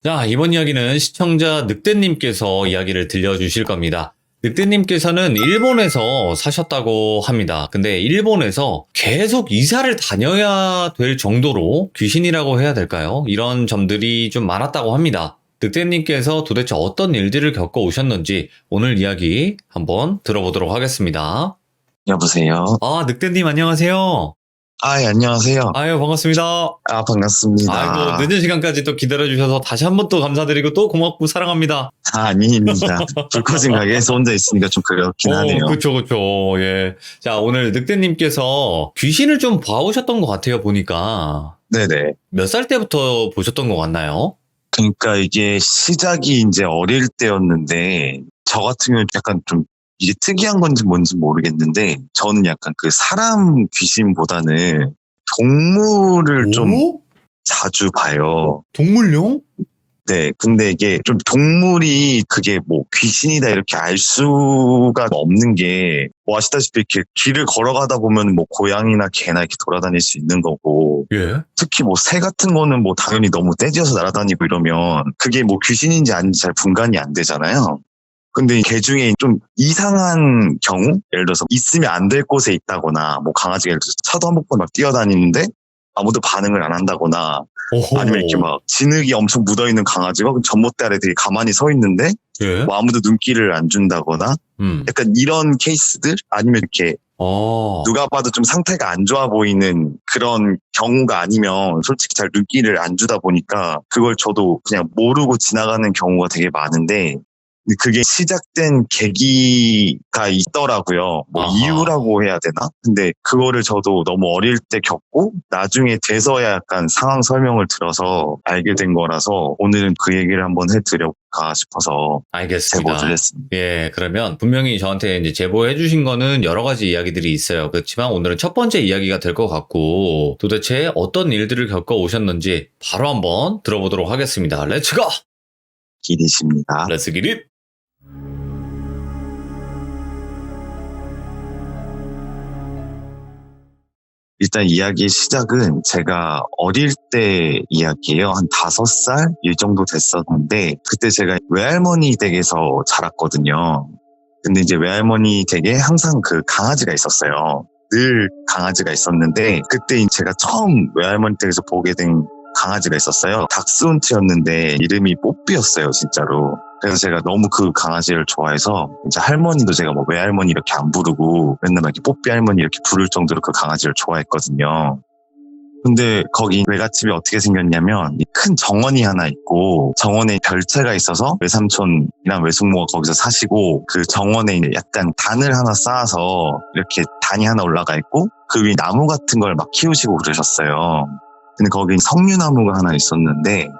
자, 이번 이야기는 시청자 늑대님께서 이야기를 들려주실 겁니다. 늑대님께서는 일본에서 사셨다고 합니다. 근데 일본에서 계속 이사를 다녀야 될 정도로 귀신이라고 해야 될까요? 이런 점들이 좀 많았다고 합니다. 늑대님께서 도대체 어떤 일들을 겪어 오셨는지 오늘 이야기 한번 들어보도록 하겠습니다. 여보세요. 늑대님 안녕하세요. 예, 안녕하세요. 아유, 반갑습니다. 반갑습니다. 아이고, 늦은 시간까지 또 기다려주셔서 다시 한 번 또 감사드리고 또 고맙고 사랑합니다. 아닙니다. 불 꺼진 가게에서 혼자 있으니까 좀 그렇긴 하네요. 그쵸. 예. 자, 오늘 늑대님께서 귀신을 좀 봐오셨던 것 같아요, 보니까. 네네. 몇 살 때부터 보셨던 것 같나요? 그러니까 이게 시작이 이제 어릴 때였는데, 저 같은 경우는 약간 좀 이게 특이한 건지 뭔지 모르겠는데, 저는 약간 그 사람 귀신보다는 동물을 좀 자주 봐요. 동물용? 네, 근데 이게 좀 동물이 그게 뭐 귀신이다 이렇게 알 수가 없는 게, 뭐 아시다시피 이렇게 길을 걸어가다 보면 뭐 고양이나 개나 이렇게 돌아다닐 수 있는 거고, 예. 특히 뭐 새 같은 거는 뭐 당연히 너무 떼지어서 날아다니고 이러면 그게 뭐 귀신인지 아닌지 잘 분간이 안 되잖아요. 근데 개 중에 좀 이상한 경우, 예를 들어서 있으면 안 될 곳에 있다거나, 뭐 강아지가 예를 들어서 차도 한복번 막 뛰어다니는데 아무도 반응을 안 한다거나, 오호. 아니면 이렇게 막 진흙이 엄청 묻어있는 강아지가 전봇대 아래 되게 가만히 서 있는데 예. 뭐 아무도 눈길을 안 준다거나, 약간 이런 케이스들, 아니면 이렇게 누가 봐도 좀 상태가 안 좋아 보이는 그런 경우가 아니면 솔직히 잘 눈길을 안 주다 보니까 그걸 저도 그냥 모르고 지나가는 경우가 되게 많은데, 그게 시작된 계기가 있더라고요. 뭐 아하. 이유라고 해야 되나? 근데 그거를 저도 너무 어릴 때 겪고 나중에 돼서야 약간 상황 설명을 들어서 알게 된 거라서 오늘은 그 얘기를 한번 해드릴까 싶어서 알겠습니다. 제보를 했습니다. 예, 그러면 분명히 저한테 이제 제보해 주신 거는 여러 가지 이야기들이 있어요. 그렇지만 오늘은 첫 번째 이야기가 될 것 같고, 도대체 어떤 일들을 겪어 오셨는지 바로 한번 들어보도록 하겠습니다. 렛츠 고! 길이십니다. 렛츠 기릿! 일단 이야기의 시작은 제가 어릴 때 이야기예요. 한 5살 이 정도 됐었는데, 그때 제가 외할머니 댁에서 자랐거든요. 근데 이제 외할머니 댁에 항상 그 강아지가 있었어요. 늘 강아지가 있었는데, 그때 제가 처음 외할머니 댁에서 보게 된 강아지가 있었어요. 닥스훈트였는데 이름이 뽀삐였어요, 진짜로. 그래서 제가 너무 그 강아지를 좋아해서 이제 할머니도 제가 뭐 외할머니 이렇게 안 부르고 맨날 막 이렇게 뽀삐 할머니 이렇게 부를 정도로 그 강아지를 좋아했거든요. 근데 거기 외갓집이 어떻게 생겼냐면 큰 정원이 하나 있고, 정원에 별채가 있어서 외삼촌이랑 외숙모가 거기서 사시고, 그 정원에 약간 단을 하나 쌓아서 이렇게 단이 하나 올라가 있고 그 위에 나무 같은 걸 막 키우시고 그러셨어요. 근데 거기 석류나무가 하나 있었는데,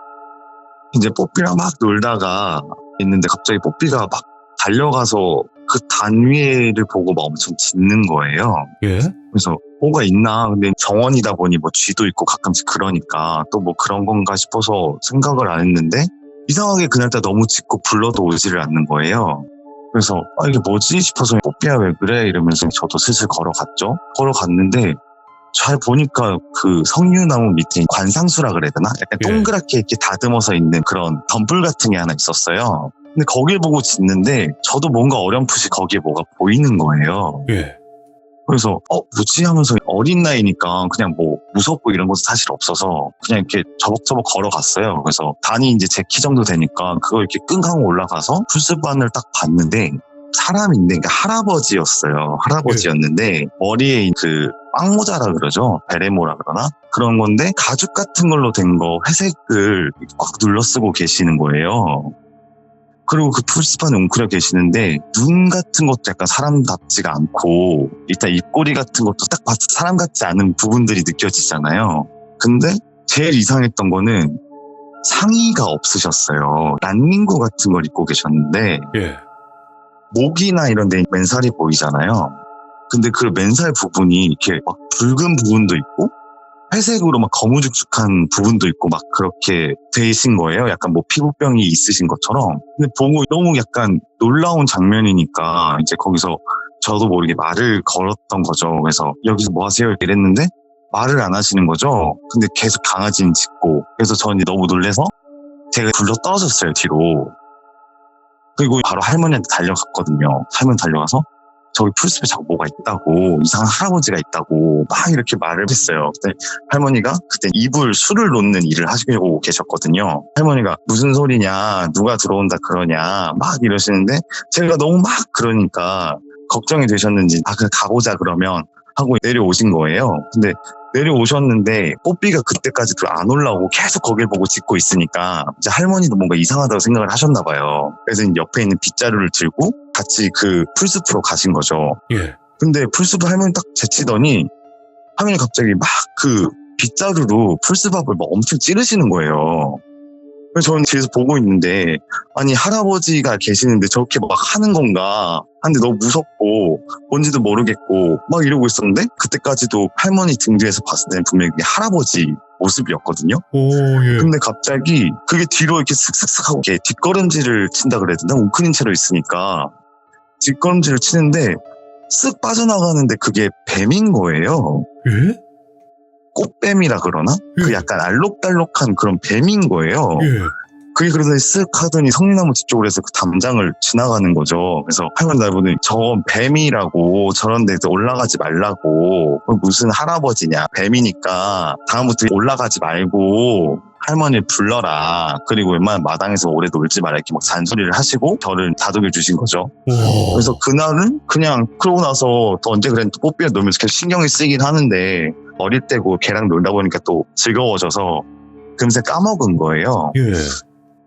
이제 뽀삐랑 막 놀다가 있는데 갑자기 뽀삐가 막 달려가서 그 단 위에를 보고 막 엄청 짖는 거예요. 예? 그래서 뭐가 있나, 근데 정원이다 보니 뭐 쥐도 있고 가끔씩 그러니까 또 뭐 그런 건가 싶어서 생각을 안 했는데, 이상하게 그날따라 너무 짖고 불러도 오지를 않는 거예요. 그래서 이게 뭐지 싶어서 뽀삐야 왜 그래 이러면서 저도 슬슬 걸어갔죠. 걸어갔는데 잘 보니까 그 석류나무 밑에 관상수라 그래야 되나? 약간 예. 동그랗게 이렇게 다듬어서 있는 그런 덤불 같은 게 하나 있었어요. 근데 거길 보고 짖는데 저도 뭔가 어렴풋이 거기에 뭐가 보이는 거예요. 예. 그래서 뭐지 하면서 어린 나이니까 그냥 뭐 무섭고 이런 것은 사실 없어서 그냥 이렇게 저벅저벅 걸어갔어요. 그래서 단이 이제 제 키 정도 되니까 그걸 이렇게 끙하고 올라가서 풀숲안을 딱 봤는데 사람인데, 그러니까 할아버지였어요. 할아버지였는데 머리에 그 빵모자라 그러죠. 베레모라 그러나? 그런 건데 가죽 같은 걸로 된 거 회색을 꽉 눌러 쓰고 계시는 거예요. 그리고 그 풀숲안에 웅크려 계시는데 눈 같은 것도 약간 사람답지가 않고, 일단 입꼬리 같은 것도 딱 봐도 사람 같지 않은 부분들이 느껴지잖아요. 근데 제일 이상했던 거는 상의가 없으셨어요. 란닝구 같은 걸 입고 계셨는데 예. 목이나 이런 데 맨살이 보이잖아요. 근데 그 맨살 부분이 이렇게 막 붉은 부분도 있고 회색으로 막 거무죽죽한 부분도 있고 막 그렇게 되신 거예요. 약간 뭐 피부병이 있으신 것처럼. 근데 보고 너무 약간 놀라운 장면이니까 이제 거기서 저도 모르게 말을 걸었던 거죠. 그래서 여기서 뭐 하세요? 이랬는데 말을 안 하시는 거죠. 근데 계속 강아지는 짖고, 그래서 저는 너무 놀래서 제가 굴러 떨어졌어요, 뒤로. 그리고 바로 할머니한테 달려갔거든요. 할머니 달려가서 저기 풀숲에 자꾸 뭐가 있다고, 이상한 할아버지가 있다고 막 이렇게 말을 했어요. 그때 할머니가 그때 이불 술을 놓는 일을 하시고 계셨거든요. 할머니가 무슨 소리냐, 누가 들어온다 그러냐 막 이러시는데 제가 너무 막 그러니까 걱정이 되셨는지 그냥 가보자 그러면 하고 내려오신 거예요. 근데 내려오셨는데 뽀삐가 그때까지도 안 올라오고 계속 거길 보고 짖고 있으니까 이제 할머니도 뭔가 이상하다고 생각을 하셨나 봐요. 그래서 옆에 있는 빗자루를 들고 같이 그 풀숲으로 가신 거죠. 예. 근데 풀숲을 할머니 딱 제치더니 할머니 갑자기 막 그 빗자루로 풀숲 앞을 막 엄청 찌르시는 거예요. 그래서 저는 뒤에서 보고 있는데 아니 할아버지가 계시는데 저렇게 막 하는 건가 하는데 너무 무섭고 뭔지도 모르겠고 막 이러고 있었는데 그때까지도 할머니 등 뒤에서 봤을 때는 분명히 그게 할아버지 모습이었거든요. 오, 예. 근데 갑자기 그게 뒤로 이렇게 슥슥슥 하고 이렇게 뒷걸음질을 친다 그래야 되나? 웅크린 채로 있으니까 뒷걸음질을 치는데 쓱 빠져나가는데 그게 뱀인 거예요. 예? 꽃뱀이라 그러나? 그 약간 알록달록한 그런 뱀인 거예요. 예. 그게 그러더니 쓱 하더니 성리나무 뒤쪽으로 해서 그 담장을 지나가는 거죠. 그래서 할머니 날 보더니 저건 뱀이라고 저런 데서 올라가지 말라고 무슨 할아버지냐 뱀이니까 다음부터 올라가지 말고 할머니를 불러라. 그리고 웬만한 마당에서 오래 놀지 말라 이렇게 막 잔소리를 하시고 저를 다독여 주신 거죠. 오. 그래서 그날은 그냥 그러고 나서 또 언제 그랬는데 또 뽀삐가 놀면서 계속 신경이 쓰이긴 하는데 어릴 때고 걔랑 놀다 보니까 또 즐거워져서 금세 까먹은 거예요. 예.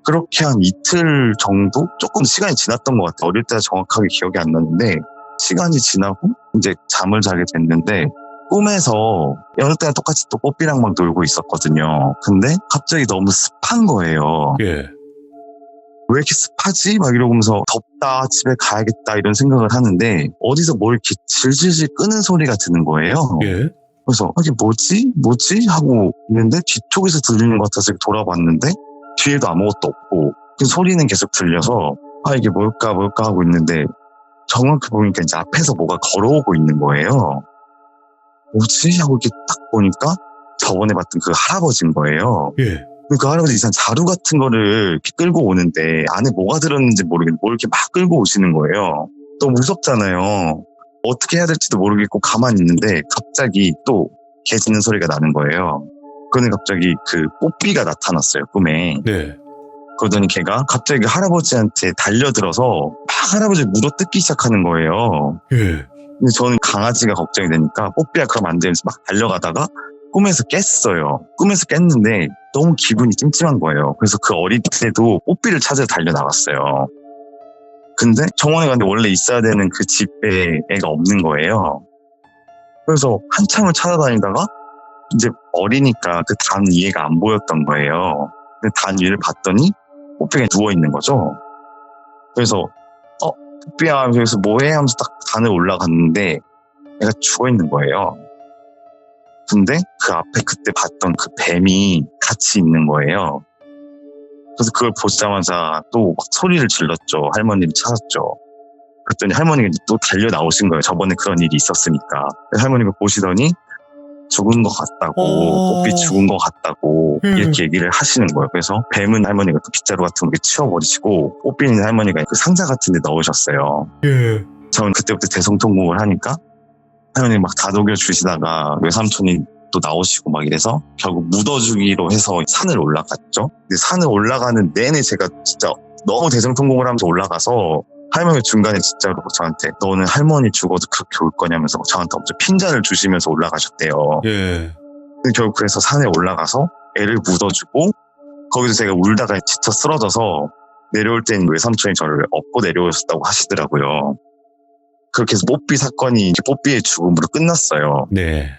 그렇게 한 이틀 정도? 조금 시간이 지났던 것 같아요. 어릴 때 정확하게 기억이 안 나는데 시간이 지나고 이제 잠을 자게 됐는데 꿈에서 여느 때랑 똑같이 또 뽀삐랑 막 놀고 있었거든요. 근데 갑자기 너무 습한 거예요. 예. 왜 이렇게 습하지? 막 이러면서 덥다, 집에 가야겠다 이런 생각을 하는데 어디서 뭘 이렇게 질질질 끄는 소리가 드는 거예요. 예. 그래서 이게 뭐지? 뭐지? 하고 있는데 뒤쪽에서 들리는 것 같아서 돌아봤는데 뒤에도 아무것도 없고 그 소리는 계속 들려서 이게 뭘까 하고 있는데 정확히 보니까 이제 앞에서 뭐가 걸어오고 있는 거예요. 뭐지? 하고 이렇게 딱 보니까 저번에 봤던 그 할아버지인 거예요. 예. 그 할아버지 이상 자루 같은 거를 이렇게 끌고 오는데 안에 뭐가 들었는지 모르겠는데 뭘 이렇게 막 끌고 오시는 거예요. 너무 무섭잖아요. 어떻게 해야 될지도 모르겠고 가만히 있는데 갑자기 또 개 짖는 소리가 나는 거예요. 그러니 갑자기 그 뽀삐가 나타났어요, 꿈에. 네. 그러더니 걔가 갑자기 할아버지한테 달려들어서 막 할아버지를 물어뜯기 시작하는 거예요. 예. 근데 저는 강아지가 걱정이 되니까 뽀삐야 그러면 안 되면서 막 달려가다가 꿈에서 깼어요. 꿈에서 깼는데 너무 기분이 찜찜한 거예요. 그래서 그 어릴 때도 뽀삐를 찾으러 달려나갔어요. 근데 정원에 갔는데 원래 있어야 되는 그 집에 애가 없는 거예요. 그래서 한참을 찾아다니다가 이제 어리니까 그 단 위에가 안 보였던 거예요. 근데 단 위를 봤더니 뽀삐가 누워있는 거죠. 그래서 뽀삐야 여기서 뭐해? 하면서 딱 단을 올라갔는데 애가 죽어있는 거예요. 근데 그 앞에 그때 봤던 그 뱀이 같이 있는 거예요. 그래서 그걸 보자마자 또 막 소리를 질렀죠. 할머니를 찾았죠. 그랬더니 할머니가 또 달려 나오신 거예요. 저번에 그런 일이 있었으니까. 할머니가 보시더니 죽은 것 같다고, 뽀삐 죽은 것 같다고 이렇게 얘기를 하시는 거예요. 그래서 뱀은 할머니가 그 빗자루 같은 거 이렇게 치워버리시고 뽀삐는 할머니가 그 상자 같은 데 넣으셨어요. 예. 저는 그때부터 대성통곡을 하니까 할머니 막 다독여 주시다가 외삼촌이 또 나오시고 막 이래서 결국 묻어주기로 해서 산을 올라갔죠. 근데 산을 올라가는 내내 제가 진짜 너무 대성통곡을 하면서 올라가서 할머니가 중간에 진짜로 저한테 너는 할머니 죽어도 그렇게 올 거냐면서 저한테 엄청 핀잔을 주시면서 올라가셨대요. 예. 근데 결국 그래서 산에 올라가서 애를 묻어주고 거기서 제가 울다가 지쳐 쓰러져서 내려올 때는 외삼촌이 저를 업고 내려오셨다고 하시더라고요. 그렇게 해서 뽀삐 사건이 뽀삐의 죽음으로 끝났어요. 네.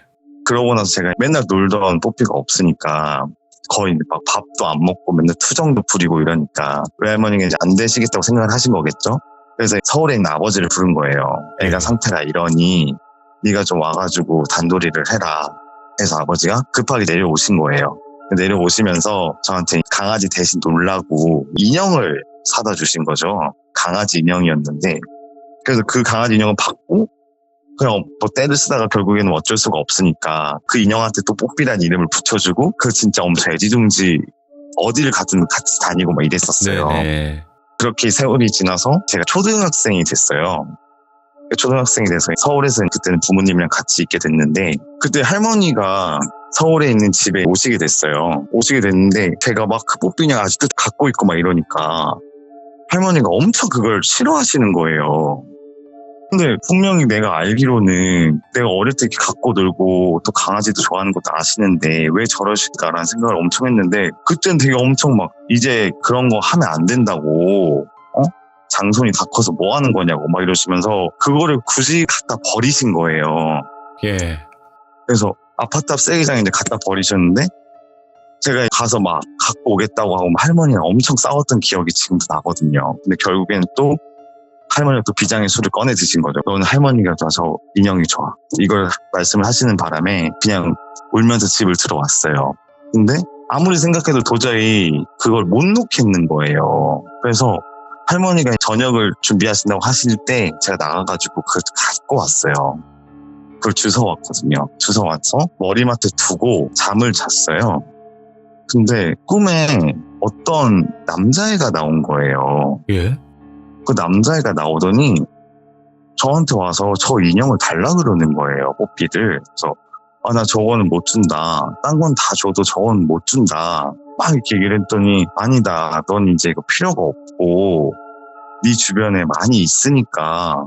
그러고 나서 제가 맨날 놀던 뽀삐가 없으니까 거의 막 밥도 안 먹고 맨날 투정도 부리고 이러니까 외할머니가 이제 안 되시겠다고 생각을 하신 거겠죠. 그래서 서울에 있는 아버지를 부른 거예요. 애가 상태가 이러니 네가 좀 와가지고 단도리를 해라 해서 아버지가 급하게 내려오신 거예요. 내려오시면서 저한테 강아지 대신 놀라고 인형을 사다 주신 거죠. 강아지 인형이었는데 그래서 그 강아지 인형을 받고 그냥 뭐 떼를 쓰다가 결국에는 어쩔 수가 없으니까 그 인형한테 또 뽀삐란 이름을 붙여주고 그 진짜 엄청 애지중지 어디를 가든 같이 다니고 막 이랬었어요. 네네. 그렇게 세월이 지나서 제가 초등학생이 됐어요. 초등학생이 돼서 서울에서 그때는 부모님이랑 같이 있게 됐는데 그때 할머니가 서울에 있는 집에 오시게 됐어요. 오시게 됐는데 제가 막 그 뽀삐냥 아직도 갖고 있고 막 이러니까 할머니가 엄청 그걸 싫어하시는 거예요. 근데 분명히 내가 알기로는 내가 어릴 때 이렇게 갖고 놀고 또 강아지도 좋아하는 것도 아시는데 왜 저러실까라는 생각을 엄청 했는데 그때는 되게 엄청 막 이제 그런 거 하면 안 된다고 장손이 다 커서 뭐 하는 거냐고 막 이러시면서 그거를 굳이 갖다 버리신 거예요. 예. 그래서 아파트 앞 쓰레기장에 이제 갖다 버리셨는데 제가 가서 막 갖고 오겠다고 하고 할머니랑 엄청 싸웠던 기억이 지금도 나거든요. 근데 결국에는 또 할머니가 또 비장의 술을 꺼내 드신 거죠. 너는 할머니가 저 인형이 좋아. 이걸 말씀을 하시는 바람에 그냥 울면서 집을 들어왔어요. 근데 아무리 생각해도 도저히 그걸 못 놓겠는 거예요. 그래서 할머니가 저녁을 준비하신다고 하실 때 제가 나가가지고 그걸 갖고 왔어요. 그걸 주워왔거든요. 주워와서 머리맡에 두고 잠을 잤어요. 근데 꿈에 어떤 남자애가 나온 거예요. 예? 그 남자애가 나오더니 저한테 와서 저 인형을 달라 그러는 거예요. 뽀삐를. 그래서 나 저거는 못 준다. 딴 건 다 줘도 저건 못 준다. 막 이렇게 얘기를 했더니 아니다. 넌 이제 이거 필요가 없고 네 주변에 많이 있으니까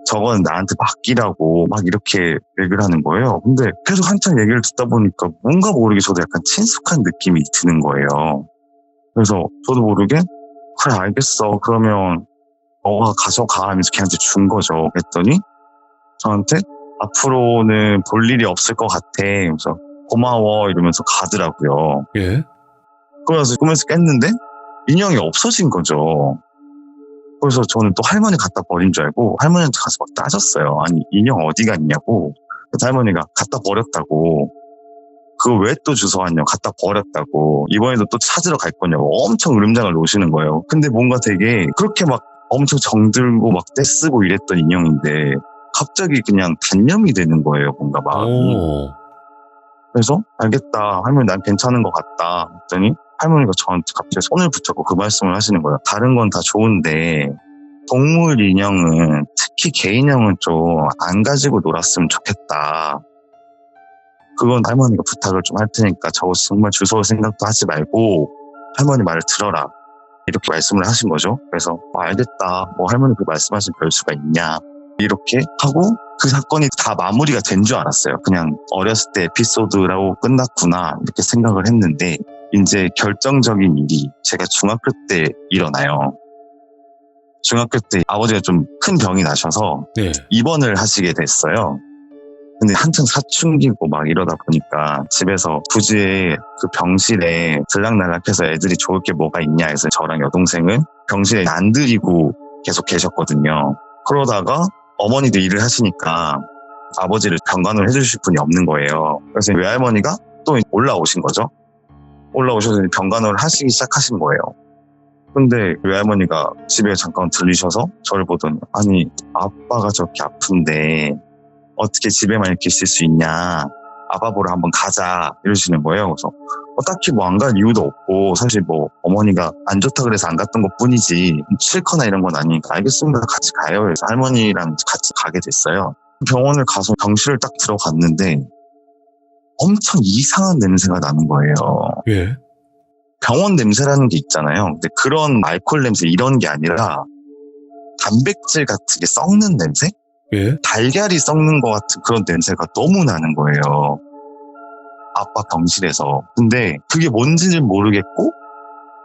저건 나한테 맡기라고 막 이렇게 얘기를 하는 거예요. 근데 계속 한참 얘기를 듣다 보니까 뭔가 모르게 저도 약간 친숙한 느낌이 드는 거예요. 그래서 저도 모르게 그래 알겠어. 그러면 너가 가져가 하면서 걔한테 준 거죠. 그랬더니 저한테 앞으로는 볼 일이 없을 것 같아. 그래서 고마워 이러면서 가더라고요. 예? 그래서 꿈에서 깼는데 인형이 없어진 거죠. 그래서 저는 또 할머니 갖다 버린 줄 알고 할머니한테 가서 막 따졌어요. 아니 인형 어디 갔냐고. 그래서 할머니가 갖다 버렸다고. 그거 왜 또 주워왔냐고. 갖다 버렸다고. 이번에도 또 찾으러 갈 거냐고 엄청 으름장을 놓으시는 거예요. 근데 뭔가 되게 그렇게 막 엄청 정들고 막 떼쓰고 이랬던 인형인데 갑자기 그냥 단념이 되는 거예요. 뭔가 마음이. 오. 그래서 알겠다. 할머니 난 괜찮은 것 같다. 했더니 할머니가 저한테 갑자기 손을 붙잡고 그 말씀을 하시는 거예요. 다른 건 다 좋은데 동물 인형은 특히 개 인형은 좀 안 가지고 놀았으면 좋겠다. 그건 할머니가 부탁을 좀 할 테니까 저거 정말 주워올 생각도 하지 말고 할머니 말을 들어라. 이렇게 말씀을 하신 거죠. 그래서 알겠다. 뭐 할머니 그 말씀하신 별수가 있냐. 이렇게 하고 그 사건이 다 마무리가 된 줄 알았어요. 그냥 어렸을 때 에피소드라고 끝났구나 이렇게 생각을 했는데 이제 결정적인 일이 제가 중학교 때 일어나요. 중학교 때 아버지가 좀 큰 병이 나셔서 네. 입원을 하시게 됐어요. 근데 한창 사춘기고 막 이러다 보니까 집에서 굳이 그 병실에 들락날락해서 애들이 좋을 게 뭐가 있냐 해서 저랑 여동생은 병실에 안 들이고 계속 계셨거든요. 그러다가 어머니도 일을 하시니까 아버지를 병간호를 해주실 분이 없는 거예요. 그래서 외할머니가 또 올라오신 거죠. 올라오셔서 병간호를 하시기 시작하신 거예요. 근데 외할머니가 집에 잠깐 들리셔서 저를 보더니 아니 아빠가 저렇게 아픈데 어떻게 집에만 이렇게 있을 수 있냐. 아빠 보러 한번 가자 이러시는 거예요. 그래서 딱히 뭐 안 갈 이유도 없고 사실 뭐 어머니가 안 좋다 그래서 안 갔던 것 뿐이지 싫거나 이런 건 아니니까 알겠습니다. 같이 가요. 그래서 할머니랑 같이 가게 됐어요. 병원을 가서 병실을 딱 들어갔는데 엄청 이상한 냄새가 나는 거예요. 예? 병원 냄새라는 게 있잖아요. 근데 그런 알코올 냄새 이런 게 아니라 단백질 같은 게 썩는 냄새? 예? 달걀이 썩는 것 같은 그런 냄새가 너무 나는 거예요. 아빠 병실에서. 근데 그게 뭔지는 모르겠고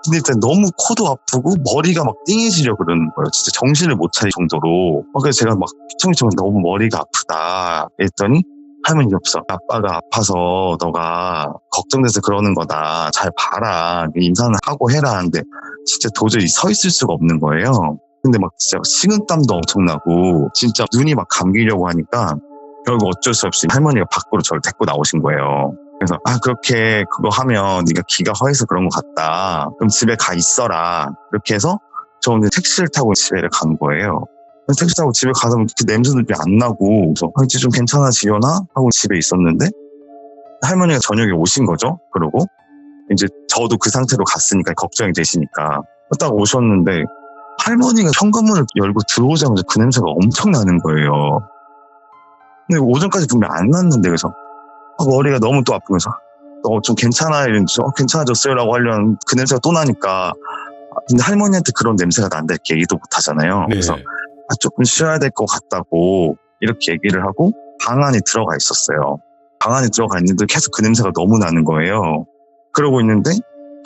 근데 일단 너무 코도 아프고 머리가 막 띵해지려 그러는 거예요. 진짜 정신을 못 차릴 정도로. 그래서 제가 막 피청피청 너무 머리가 아프다 했더니 할머니 없어. 아빠가 아파서 너가 걱정돼서 그러는 거다. 잘 봐라. 인사는 하고 해라. 하는데 진짜 도저히 서 있을 수가 없는 거예요. 근데 막 진짜 식은땀도 엄청나고 진짜 눈이 막 감기려고 하니까 결국 어쩔 수 없이 할머니가 밖으로 저를 데리고 나오신 거예요. 그래서 그렇게 그거 하면 네가 기가 허해서 그런 것 같다. 그럼 집에 가 있어라. 이렇게 해서 저 이제 택시를 타고 집에 간 거예요. 택시 타고 집에 가서 그 냄새도 안 나고 그래서 이제 좀 괜찮아지려나 하고 집에 있었는데 할머니가 저녁에 오신 거죠. 그러고 이제 저도 그 상태로 갔으니까 걱정이 되시니까 딱 오셨는데 할머니가 현관문을 열고 들어오자마자 그 냄새가 엄청 나는 거예요. 근데 오전까지 분명 안 났는데 그래서 머리가 너무 또 아프면서 좀 괜찮아 이랬는데 괜찮아졌어요 라고 하려는 그 냄새가 또 나니까 근데 할머니한테 그런 냄새가 난다 이렇게 얘기도 못 하잖아요. 네. 그래서 조금 쉬어야 될 것 같다고 이렇게 얘기를 하고 방 안에 들어가 있었어요. 방 안에 들어가 있는데 계속 그 냄새가 너무 나는 거예요. 그러고 있는데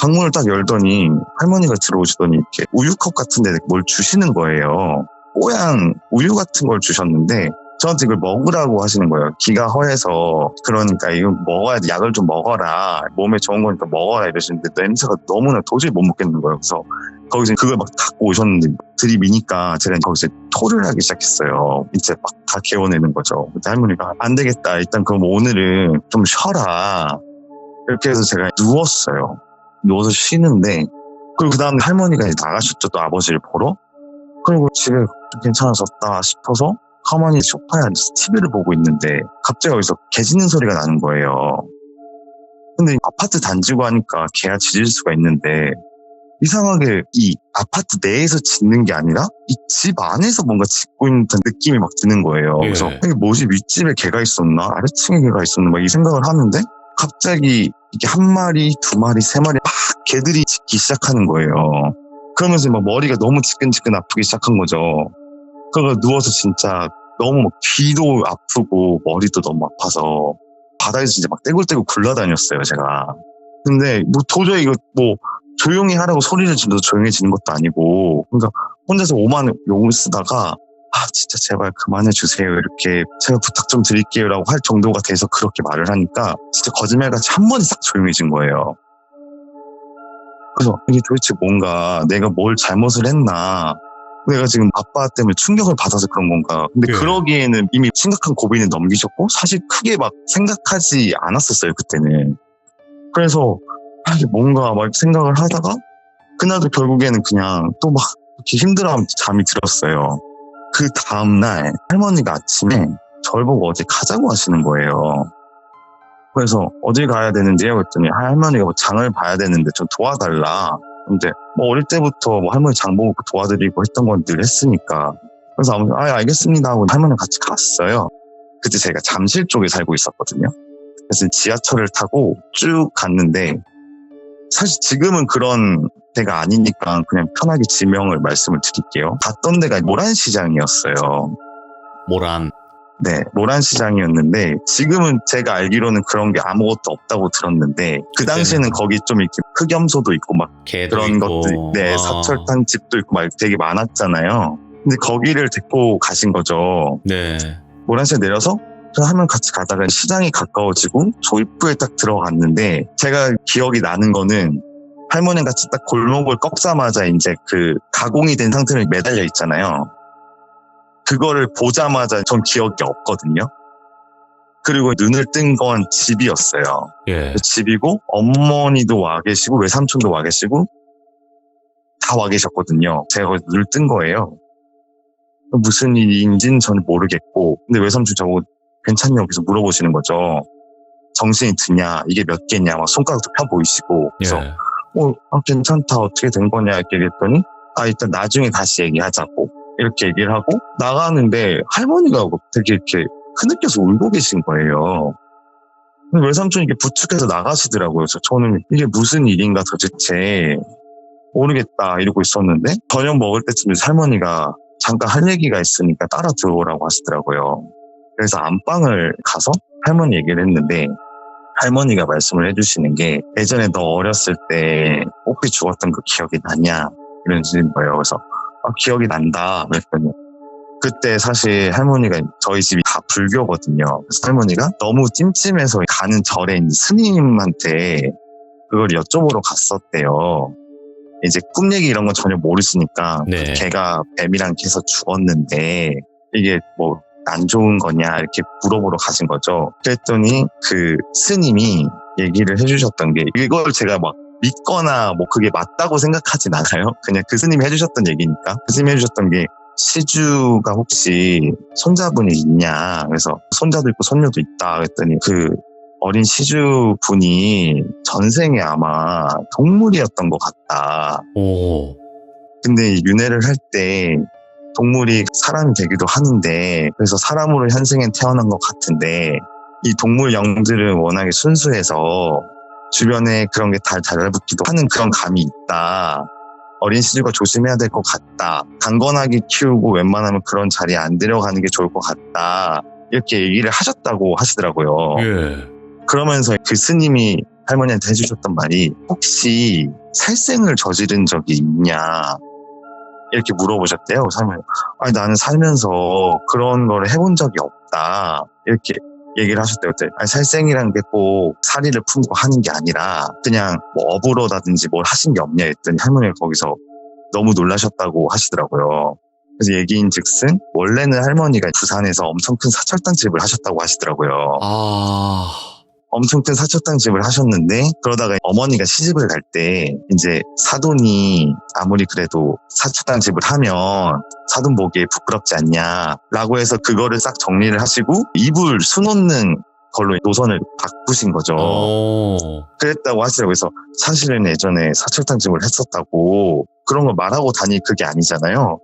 방문을 딱 열더니 할머니가 들어오시더니 이렇게 우유컵 같은 데 뭘 주시는 거예요. 뽀얀 우유 같은 걸 주셨는데 저한테 이걸 먹으라고 하시는 거예요. 기가 허해서 그러니까 이거 먹어야 돼. 약을 좀 먹어라. 몸에 좋은 거니까 먹어라 이러시는데 냄새가 너무나 도저히 못 먹겠는 거예요. 그래서 거기서 그걸 막 갖고 오셨는데 들이미니까 제가 거기서 토를 하기 시작했어요. 이제 막 다 개워내는 거죠. 근데 할머니가 안 되겠다. 일단 그럼 오늘은 좀 쉬어라. 이렇게 해서 제가 누웠어요. 누워서 쉬는데 그리고 그 다음에 할머니가 이제 나가셨죠. 또 아버지를 보러. 그리고 집에 좀 괜찮아졌다 싶어서 가만히 소파에 앉아서 TV를 보고 있는데 갑자기 여기서 개 짖는 소리가 나는 거예요. 근데 아파트 단지고 하니까 개가 짖을 수가 있는데 이상하게 이 아파트 내에서 짖는 게 아니라 이 집 안에서 뭔가 짖고 있는 듯한 느낌이 막 드는 거예요. 예. 그래서 이게 뭐지, 윗집에 개가 있었나 아래층에 개가 있었나 막 이 생각을 하는데 갑자기 이게 한 마리, 두 마리, 세 마리 막 개들이 짖기 시작하는 거예요. 그러면서 막 머리가 너무 지끈지끈 아프기 시작한 거죠. 그거 누워서 진짜 너무 막 귀도 아프고 머리도 너무 아파서 바닥에서 진짜 막 떼굴떼굴 굴러다녔어요, 제가. 근데 뭐 도저히 이거 뭐 조용히 하라고 소리를 지르도 조용해지는 것도 아니고, 그러니까 혼자서 오만 욕을 쓰다가 진짜 제발 그만해 주세요, 이렇게 제가 부탁 좀 드릴게요라고 할 정도가 돼서 그렇게 말을 하니까 진짜 거짓말같이 한 번에 싹 조용해진 거예요. 그래서 이게 도대체 뭔가 내가 뭘 잘못을 했나, 내가 지금 아빠 때문에 충격을 받아서 그런 건가. 근데 예. 그러기에는 이미 심각한 고비는 넘기셨고 사실 크게 막 생각하지 않았었어요, 그때는. 그래서 이게 뭔가 막 생각을 하다가 그날도 결국에는 그냥 또 막 이렇게 힘들어하면 잠이 들었어요. 그 다음날 할머니가 아침에 저를 보고 어디 가자고 하시는 거예요. 그래서 어디 가야 되는지요? 그랬더니 할머니가 뭐 장을 봐야 되는데 좀 도와달라. 근데 뭐 어릴 때부터 뭐 할머니 장 보고 도와드리고 했던 건 늘 했으니까. 그래서 아무튼 알겠습니다 하고 할머니랑 같이 갔어요. 그때 제가 잠실 쪽에 살고 있었거든요. 그래서 지하철을 타고 쭉 갔는데 사실 지금은 그런 데가 아니니까 그냥 편하게 지명을 말씀을 드릴게요. 갔던 데가 모란시장이었어요. 모란. 네, 모란시장이었는데 지금은 제가 알기로는 그런 게 아무것도 없다고 들었는데 그 당시에는 거기 좀 이렇게 흑염소도 있고 막 개도 그런 있고. 것들, 네, 사철탕 집도 있고 막 되게 많았잖아요. 근데 거기를 데리고 가신 거죠. 네. 모란시장 내려서 하면 같이 가다가 시장이 가까워지고 초입구에 딱 들어갔는데 제가 기억이 나는 거는 할머니 같이 딱 골목을 꺾자마자 이제 그 가공이 된 상태로 매달려 있잖아요. 그거를 보자마자 전 기억이 없거든요. 그리고 눈을 뜬 건 집이었어요. 예. 집이고 어머니도 와 계시고 외삼촌도 와 계시고 다 와 계셨거든요. 제가 거기서 눈을 뜬 거예요. 무슨 일인지는 저는 모르겠고 근데 외삼촌 저거 괜찮냐고 계속 물어보시는 거죠. 정신이 드냐, 이게 몇 개냐, 막 손가락도 펴 보이시고. 그래서 예. 괜찮다, 어떻게 된 거냐 이렇게 얘기했더니 일단 나중에 다시 얘기하자고 이렇게 얘기를 하고 나가는데 할머니가 되게 이렇게 흐느껴서 울고 계신 거예요. 근데 외삼촌이 이렇게 부축해서 나가시더라고요. 그래서 저는 이게 무슨 일인가 도대체 모르겠다 이러고 있었는데 저녁 먹을 때쯤에 할머니가 잠깐 할 얘기가 있으니까 따라 들어오라고 하시더라고요. 그래서 안방을 가서 할머니 얘기를 했는데 할머니가 말씀을 해주시는 게 예전에 너 어렸을 때 뽀삐 죽었던 그 기억이 나냐 이러시는 거예요. 그래서 기억이 난다 그랬더니 그때 사실 할머니가 저희 집이 다 불교거든요. 그래서 할머니가 너무 찜찜해서 가는 절에 있는 스님한테 그걸 여쭤보러 갔었대요. 이제 꿈 얘기 이런 건 전혀 모르시니까 네. 걔가 뱀이랑 계속 죽었는데 이게 뭐 안 좋은 거냐 이렇게 물어보러 가신 거죠. 그랬더니 그 스님이 얘기를 해주셨던 게 이걸 제가 막 믿거나 뭐 그게 맞다고 생각하진 않아요. 그냥 그 스님이 해주셨던 얘기니까. 그 스님이 해주셨던 게 시주가 혹시 손자분이 있냐. 그래서 손자도 있고 손녀도 있다. 그랬더니 그 어린 시주분이 전생에 아마 동물이었던 것 같다. 오. 근데 윤회를 할 때 동물이 사람이 되기도 하는데 그래서 사람으로 현생에 태어난 것 같은데 이 동물 영들은 워낙에 순수해서 주변에 그런 게 다 달라붙기도 하는 그런 감이 있다. 어린 시주가 조심해야 될 것 같다. 강건하게 키우고 웬만하면 그런 자리에 안 데려가는 게 좋을 것 같다. 이렇게 얘기를 하셨다고 하시더라고요. 예. 그러면서 그 스님이 할머니한테 해주셨던 말이 혹시 살생을 저지른 적이 있냐 이렇게 물어보셨대요. 살면 아니 나는 살면서 그런 걸 해본 적이 없다 이렇게 얘기를 하셨대요. 그때 아니, 살생이란 게 꼭 사리를 품고 하는 게 아니라 그냥 뭐 업으로다든지 뭘 하신 게 없냐 했더니 할머니가 거기서 너무 놀라셨다고 하시더라고요. 그래서 얘기인즉슨 원래는 할머니가 부산에서 엄청 큰 사철단 집을 하셨다고 하시더라고요. 아. 엄청 큰 사철단 집을 하셨는데 그러다가 어머니가 시집을 갈 때 이제 사돈이 아무리 그래도 사철단 집을 하면 사돈 보기에 부끄럽지 않냐라고 해서 그거를 싹 정리를 하시고 이불 수놓는 걸로 노선을 바꾸신 거죠. 그랬다고 하시더라고요. 그래서 사실은 예전에 사철단 집을 했었다고 그런 걸 말하고 다니 그게 아니잖아요.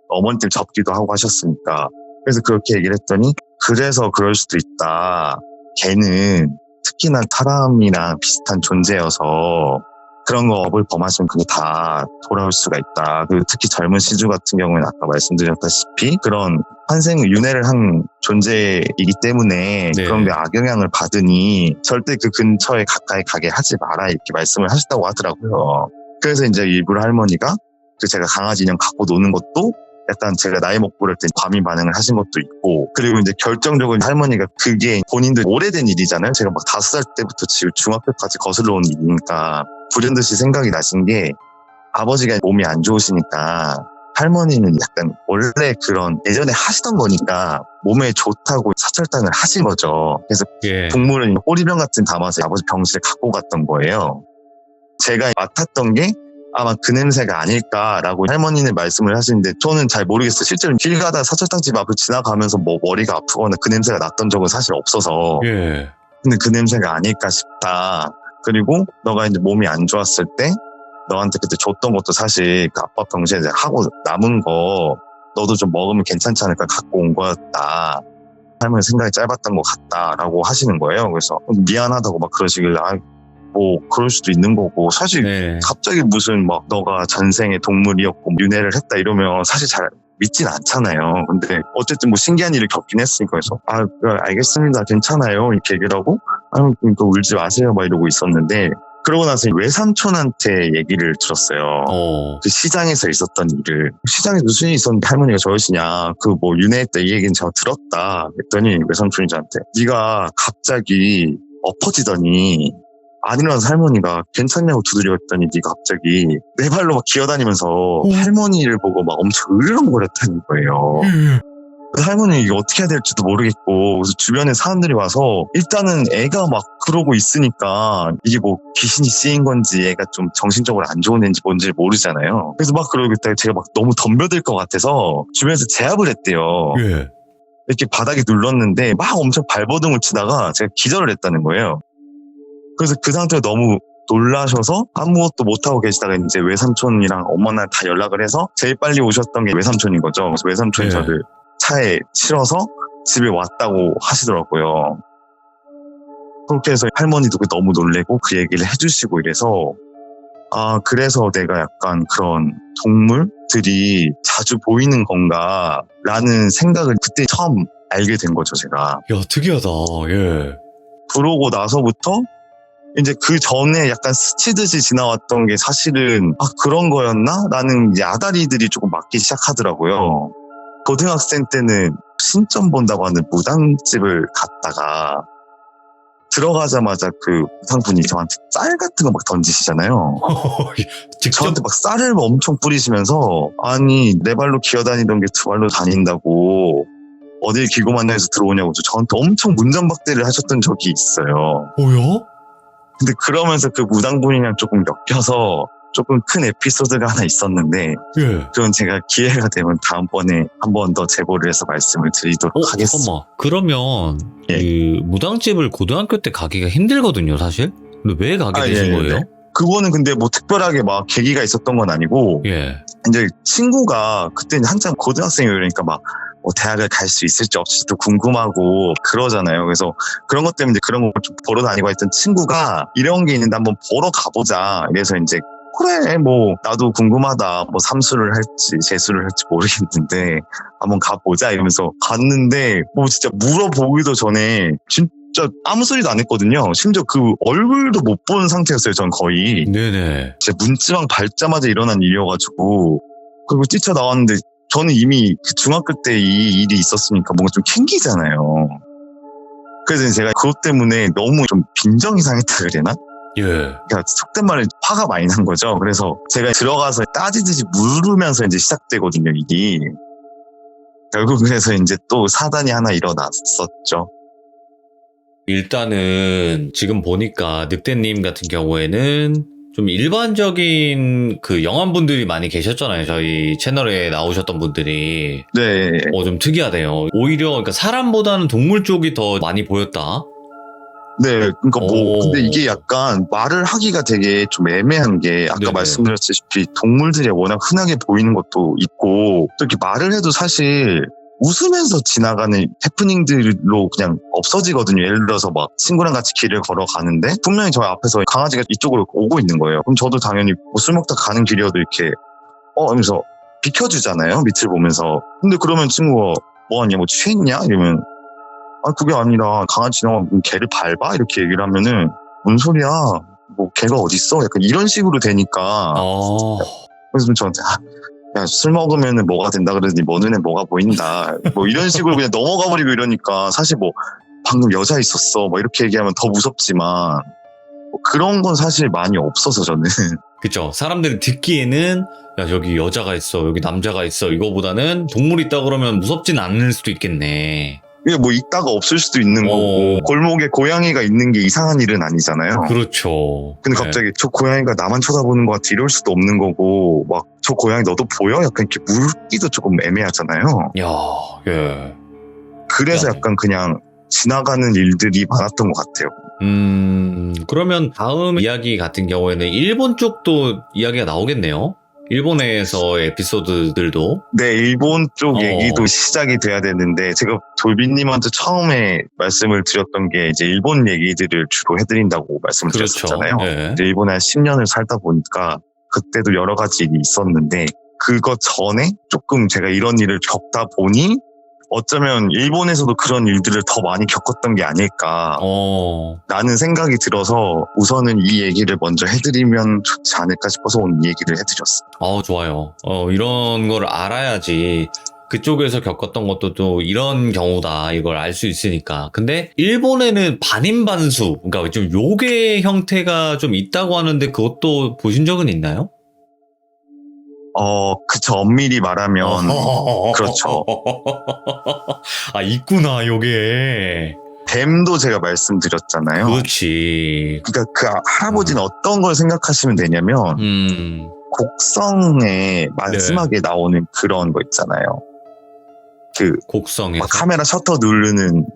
어머니들 접기도 하고 하셨으니까. 그래서 그렇게 얘기를 했더니 그래서 그럴 수도 있다. 걔는 특히나 사람이랑 비슷한 존재여서 그런 거 업을 범하시면 그게 다 돌아올 수가 있다. 그리고 특히 젊은 시주 같은 경우에는 아까 말씀드렸다시피 그런 환생을 윤회를 한 존재이기 때문에 네. 그런 게 악영향을 받으니 절대 그 근처에 가까이 가게 하지 마라 이렇게 말씀을 하셨다고 하더라고요. 그래서 이제 일부러 할머니가 그 제가 강아지 인형 갖고 노는 것도 약간 제가 나이 먹고 그럴 때 과민 반응을 하신 것도 있고 그리고 이제 결정적으로 할머니가 그게 본인도 오래된 일이잖아요. 제가 막 5살 때부터 지금 중학교까지 거슬러 온 일이니까 불현듯이 생각이 나신 게 아버지가 몸이 안 좋으시니까 할머니는 약간 원래 그런 예전에 하시던 거니까 몸에 좋다고 사철단을 하신 거죠. 그래서 예. 동물은 꼬리병 같은 담아서 아버지 병실에 갖고 갔던 거예요. 제가 맡았던 게 아마 그 냄새가 아닐까라고 할머니는 말씀을 하시는데 저는 잘 모르겠어요. 실제로 길 가다 사철단집 앞을 지나가면서 뭐 머리가 아프거나 그 냄새가 났던 적은 사실 없어서 예. 근데 그 냄새가 아닐까 싶다. 그리고 너가 이제 몸이 안 좋았을 때 너한테 그때 줬던 것도 사실 그 아빠 병실에 하고 남은 거 너도 좀 먹으면 괜찮지 않을까 갖고 온 거였다. 할머니 생각이 짧았던 것 같다라고 하시는 거예요. 그래서 미안하다고 막 그러시길래 뭐 그럴 수도 있는 거고 사실 네. 갑자기 무슨 막 너가 전생에 동물이었고 윤회를 했다 이러면 사실 잘 믿진 않잖아요. 근데 어쨌든 뭐 신기한 일을 겪긴 했으니까 그래서 알겠습니다 괜찮아요 이렇게 얘기를 하고 그러니까 울지 마세요 막 이러고 있었는데 그러고 나서 외삼촌한테 얘기를 들었어요. 그 시장에서 있었던 일을 시장에 무슨 일이 있었는데 할머니가 저러시냐 그 뭐 윤회했다 이 얘기는 제가 들었다 했더니 외삼촌이 저한테 네가 갑자기 엎어지더니 안 일어나서 할머니가 괜찮냐고 두드려 했더니 네가 갑자기 네 발로 막 기어다니면서 할머니를 보고 막 엄청 으르렁거렸다는 거예요. 그래서 할머니 이게 어떻게 해야 될지도 모르겠고 그래서 주변에 사람들이 와서 일단은 애가 막 그러고 있으니까 이게 뭐 귀신이 쓰인 건지 애가 좀 정신적으로 안 좋은 애인지 뭔지 모르잖아요. 그래서 막 그러고 있다가 제가 막 너무 덤벼들 것 같아서 주변에서 제압을 했대요. 예. 이렇게 바닥에 눌렀는데 막 엄청 발버둥을 치다가 제가 기절을 했다는 거예요. 그래서 그 상태로 너무 놀라셔서 아무것도 못하고 계시다가 이제 외삼촌이랑 엄마나 다 연락을 해서 제일 빨리 오셨던 게 외삼촌인 거죠. 그래서 외삼촌이 네. 저를 차에 실어서 집에 왔다고 하시더라고요. 그렇게 해서 할머니도 너무 놀래고 그 얘기를 해주시고 이래서 그래서 내가 약간 그런 동물들이 자주 보이는 건가 라는 생각을 그때 처음 알게 된 거죠, 제가. 야, 특이하다. 예. 그러고 나서부터 이제 그 전에 약간 스치듯이 지나왔던 게 사실은 그런 거였나? 라는 이제 아다리들이 조금 맞기 시작하더라고요. 고등학생 때는 신점 본다고 하는 무당집을 갔다가 들어가자마자 그 무당분이 저한테 쌀 같은 거 막 던지시잖아요. 직접? 저한테 막 쌀을 엄청 뿌리시면서 아니 네 발로 기어다니던 게 두 발로 다닌다고 어딜 기고만장해서 들어오냐고 저한테 엄청 문전박대를 하셨던 적이 있어요. 뭐야? 근데 그러면서 그 무당분이랑 조금 엮여서 조금 큰 에피소드가 하나 있었는데 예. 그건 제가 기회가 되면 다음번에 한 번 더 제보를 해서 말씀을 드리도록 하겠습니다. 잠깐만. 그러면 예. 그 무당집을 고등학교 때 가기가 힘들거든요, 사실. 근데 왜 가게 되신 거예요? 네. 그거는 근데 뭐 특별하게 막 계기가 있었던 건 아니고 예. 이제 친구가 그때 한창 고등학생이니까 막 뭐 대학을 갈 수 있을지 없을지도 궁금하고 그러잖아요. 그래서 그런 것 때문에 그런 거 좀 보러 다니고 했던 친구가 이런 게 있는데 한번 보러 가보자. 그래서 이제 그래 뭐 나도 궁금하다. 뭐 삼수를 할지 재수를 할지 모르겠는데 한번 가보자 이러면서 갔는데 뭐 진짜 물어보기도 전에 진짜 아무 소리도 안 했거든요. 심지어 그 얼굴도 못 본 상태였어요. 전 거의. 네네. 제 문지방 밟자마자 일어난 일이어가지고 그리고 뛰쳐나왔는데 저는 이미 그 중학교 때 이 일이 있었으니까 뭔가 좀 캥기잖아요. 그래서 제가 그것 때문에 너무 좀 빈정이 상했다 그래나? 예. 그러니까 속된 말로 화가 많이 난 거죠. 그래서 제가 들어가서 따지듯이 물으면서 이제 시작되거든요, 일이. 결국 그래서 이제 또 사단이 하나 일어났었죠. 일단은 지금 보니까 늑대님 같은 경우에는 좀 일반적인 그 영환분들이 많이 계셨잖아요. 저희 채널에 나오셨던 분들이. 네. 좀 특이하대요. 오히려 그러니까 사람보다는 동물 쪽이 더 많이 보였다. 네, 그러니까 뭐, 오. 근데 이게 약간 말을 하기가 되게 좀 애매한 게 아까 네네. 말씀드렸다시피 동물들이 워낙 흔하게 보이는 것도 있고 또 이렇게 말을 해도 사실 웃으면서 지나가는 해프닝들로 그냥 없어지거든요. 예를 들어서 막 친구랑 같이 길을 걸어가는데 분명히 저희 앞에서 강아지가 이쪽으로 오고 있는 거예요. 그럼 저도 당연히 뭐 술 먹다 가는 길이어도 이렇게 하면서 비켜주잖아요. 밑을 보면서. 근데 그러면 친구가 뭐하냐, 뭐 취했냐? 이러면 아 그게 아니라 강아지 지나가면 개를 밟아? 이렇게 얘기를 하면은 뭔 소리야? 뭐 개가 어딨어? 약간 이런 식으로 되니까 그래서 저한테 야, 술 먹으면은 뭐가 된다 그러더니 뭐 눈에 뭐가 보인다. 뭐 이런 식으로 그냥 넘어가 버리고 이러니까 사실 뭐 방금 여자 있었어. 뭐 이렇게 얘기하면 더 무섭지만 뭐 그런 건 사실 많이 없어서 저는. 그쵸. 사람들이 듣기에는 야, 여기 여자가 있어. 여기 남자가 있어. 이거보다는 동물 있다 그러면 무섭진 않을 수도 있겠네. 이게 뭐 있다가 없을 수도 있는 거고 골목에 고양이가 있는 게 이상한 일은 아니잖아요. 그렇죠. 근데 갑자기 저 고양이가 나만 쳐다보는 것 같아 이럴 수도 없는 거고 막 저 고양이 너도 보여? 약간 이렇게 물기도 조금 애매하잖아요. 야, 예. 그래서 야. 약간 그냥 지나가는 일들이 많았던 것 같아요. 그러면 다음 이야기 같은 경우에는 일본 쪽도 이야기가 나오겠네요. 일본에서의 에피소드들도. 네, 일본 쪽 얘기도 시작이 돼야 되는데 제가 돌비님한테 처음에 말씀을 드렸던 게 이제 일본 얘기들을 주로 해드린다고 말씀을 드렸었잖아요. 예. 이제 일본에 한 10년을 살다 보니까 그때도 여러 가지 일이 있었는데 그거 전에 조금 제가 이런 일을 겪다 보니 어쩌면 일본에서도 그런 일들을 더 많이 겪었던 게 아닐까 라는 생각이 들어서 우선은 이 얘기를 먼저 해드리면 좋지 않을까 싶어서 오늘 이 얘기를 해드렸어요. 좋아요. 이런 걸 알아야지 그쪽에서 겪었던 것도 또 이런 경우다 이걸 알 수 있으니까. 근데 일본에는 반인반수, 그러니까 좀 요괴 형태가 좀 있다고 하는데 그것도 보신 적은 있나요? 그쵸. 엄밀히 말하면 그렇죠. 아, 있구나 요게. 뱀도 제가 말씀드렸잖아요. 그렇지. 그러니까 그 할아버지는 어떤 걸 생각하시면 되냐면 곡성에 마지막에 나오는 그런 거 있잖아요. 그 곡성에서 카메라 셔터 누르는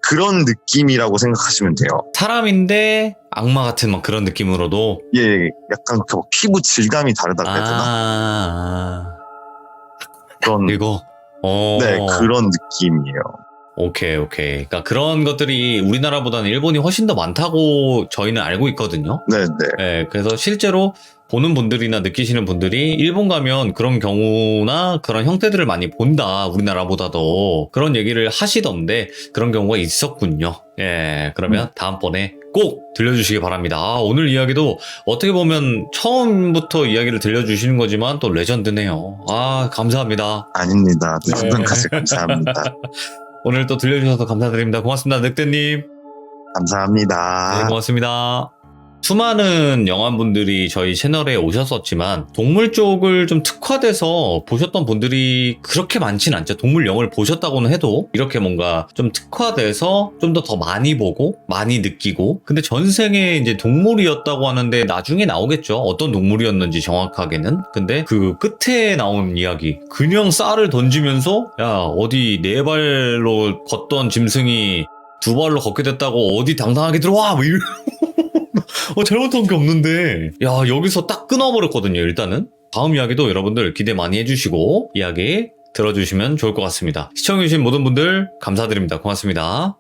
그런 느낌이라고 생각하시면 돼요. 사람인데 악마 같은 막 그런 느낌으로도 예, 약간 그 피부 질감이 다르다고 해야 되나? 그런 이거 네, 그런 느낌이에요. 오케이. 그러니까 그런 것들이 우리나라보다는 일본이 훨씬 더 많다고 저희는 알고 있거든요. 네. 네, 그래서 실제로 보는 분들이나 느끼시는 분들이 일본 가면 그런 경우나 그런 형태들을 많이 본다, 우리나라보다도. 그런 얘기를 하시던데 그런 경우가 있었군요. 예, 그러면 다음번에 꼭 들려주시기 바랍니다. 오늘 이야기도 어떻게 보면 처음부터 이야기를 들려주시는 거지만 또 레전드네요. 감사합니다. 아닙니다. 누군가까지 감사합니다. 오늘 또 들려주셔서 감사드립니다. 고맙습니다, 늑대님. 감사합니다. 네, 고맙습니다. 수많은 영화분들이 저희 채널에 오셨었지만 동물 쪽을 좀 특화돼서 보셨던 분들이 그렇게 많진 않죠. 동물 영화를 보셨다고는 해도 이렇게 뭔가 좀 특화돼서 좀 더 많이 보고 많이 느끼고, 근데 전생에 이제 동물이었다고 하는데 나중에 나오겠죠. 어떤 동물이었는지 정확하게는. 근데 그 끝에 나온 이야기, 그냥 쌀을 던지면서 야 어디 네 발로 걷던 짐승이 두 발로 걷게 됐다고 어디 당당하게 들어와 뭐 잘못한 게 없는데, 야 여기서 딱 끊어버렸거든요. 일단은 다음 이야기도 여러분들 기대 많이 해주시고 이야기 들어주시면 좋을 것 같습니다. 시청해주신 모든 분들 감사드립니다. 고맙습니다.